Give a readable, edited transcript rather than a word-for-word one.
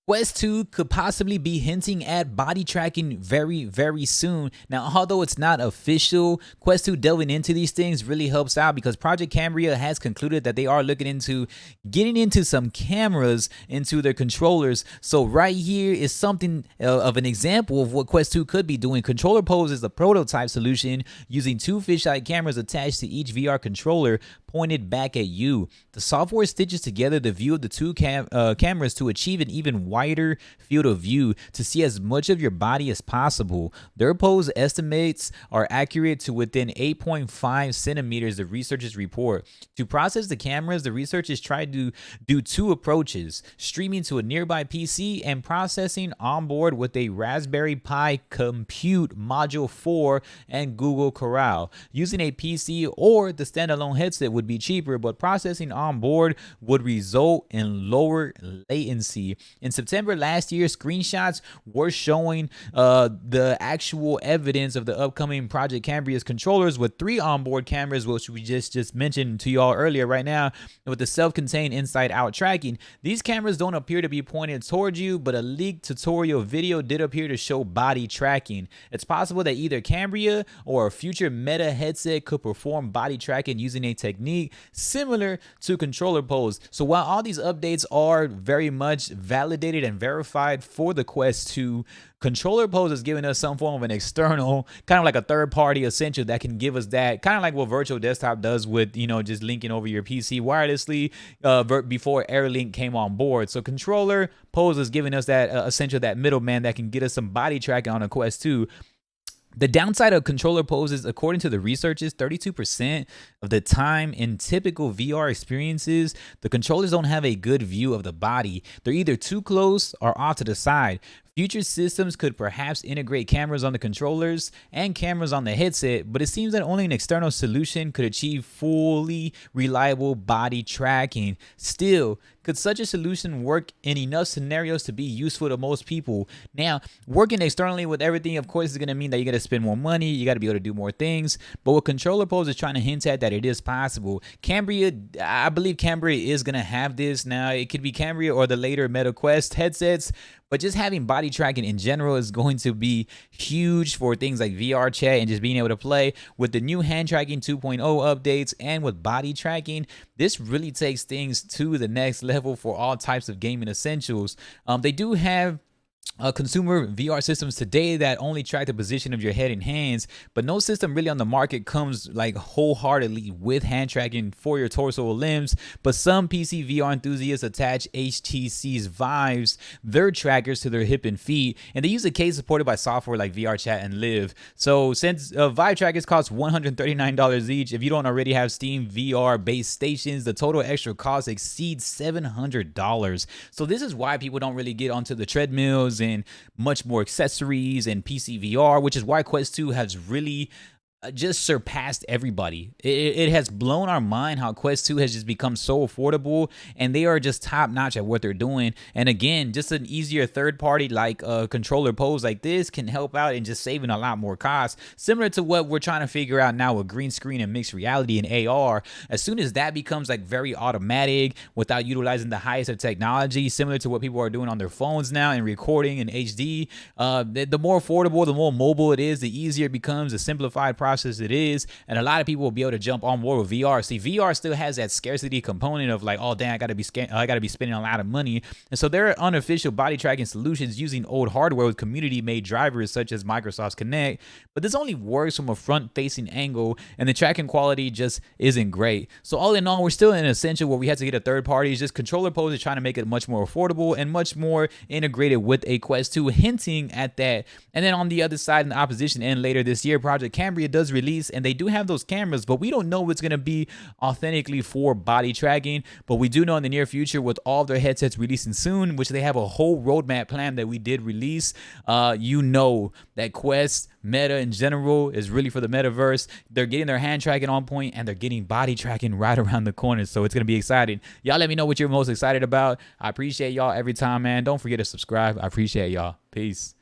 Quest 2 could possibly be hinting at body tracking very, very soon. Now, although it's not official, Quest 2 delving into these things really helps out because Project Cambria has concluded that they are looking into getting into some cameras into their controllers. So right here is something of an example of what Quest 2 could be doing. Controller Pose is the prototype solution using two fisheye cameras attached to each VR controller pointed back at you. The software stitches together the view of the two cameras to achieve an even wider field of view to see as much of your body as possible. Their pose estimates are accurate to within 8.5 centimeters, the researchers report. To process the cameras, the researchers tried to do two approaches: streaming to a nearby PC and processing onboard with a Raspberry Pi Compute Module 4 and Google Corral. Using a PC or the standalone headset would be cheaper, but processing on board would result in lower latency. In September last year, screenshots were showing the actual evidence of the upcoming Project Cambria's controllers with 3 onboard cameras, which we just mentioned to y'all earlier right now, with the self-contained inside-out tracking. These cameras don't appear to be pointed towards you, but a leaked tutorial video did appear to show body tracking. It's possible that either Cambria or a future Meta headset could perform body tracking using a technique similar to Controller Pose. So while all these updates are very much validated and verified for the Quest 2, Controller Pose is giving us some form of an external, kind of like a third-party essential that can give us that, kind of like what Virtual Desktop does with, just linking over your PC wirelessly before AirLink came on board. So Controller Pose is giving us that essential, that middleman that can get us some body tracking on a Quest 2. The downside of Controller Poses, according to the researchers, 32% of the time in typical VR experiences, the controllers don't have a good view of the body. They're either too close or off to the side. Future systems could perhaps integrate cameras on the controllers and cameras on the headset, but it seems that only an external solution could achieve fully reliable body tracking. Still, could such a solution work in enough scenarios to be useful to most people? Now, working externally with everything, of course, is going to mean that you got to spend more money, you got to be able to do more things, but what Controller Pose is trying to hint at, that it is possible. Cambria, I believe Cambria is going to have this. Now, it could be Cambria or the later Meta Quest headsets, but just having body tracking in general is going to be huge for things like VR chat and just being able to play. With the new hand tracking 2.0 updates and with body tracking, this really takes things to the next level for all types of gaming essentials. They do have consumer VR systems today that only track the position of your head and hands, but no system really on the market comes like wholeheartedly with hand tracking for your torso or limbs. But some PC VR enthusiasts attach HTC's Vives, their trackers, to their hip and feet, and they use a case supported by software like VR Chat and Live. So since Vive trackers cost $139 each, if you don't already have Steam VR based stations, the total extra cost exceeds $700. So this is why people don't really get onto the treadmills and much more accessories and PC VR, which is why Quest 2 has really just surpassed everybody. It has blown our mind how Quest 2 has just become so affordable, and they are just top notch at what they're doing. And again, just an easier third party like Controller Pose like this can help out in just saving a lot more costs, similar to what we're trying to figure out now with green screen and mixed reality and AR. As soon as that becomes like very automatic without utilizing the highest of technology, similar to what people are doing on their phones now and recording in HD, the more affordable, the more mobile it is, the easier it becomes, the simplified process it is, and a lot of people will be able to jump on board with VR. See, VR still has that scarcity component of like, oh dang, I gotta be spending a lot of money, and so there are unofficial body tracking solutions using old hardware with community-made drivers such as Microsoft's Kinect, but this only works from a front-facing angle, and the tracking quality just isn't great. So all in all, we're still in an essential where we have to get a third party. It's just Controller Pose is trying to make it much more affordable and much more integrated with a Quest 2, hinting at that. And then on the other side, in the opposition end later this year, Project Cambria does release, and they do have those cameras, but we don't know what's going to be authentically for body tracking. But we do know in the near future, with all their headsets releasing soon, which they have a whole roadmap plan that we did release, that Quest, Meta in general, is really for the metaverse. They're getting their hand tracking on point, and they're getting body tracking right around the corner, so it's going to be exciting. Y'all let me know what you're most excited about. I appreciate y'all every time, man. Don't forget to subscribe. I appreciate y'all. Peace.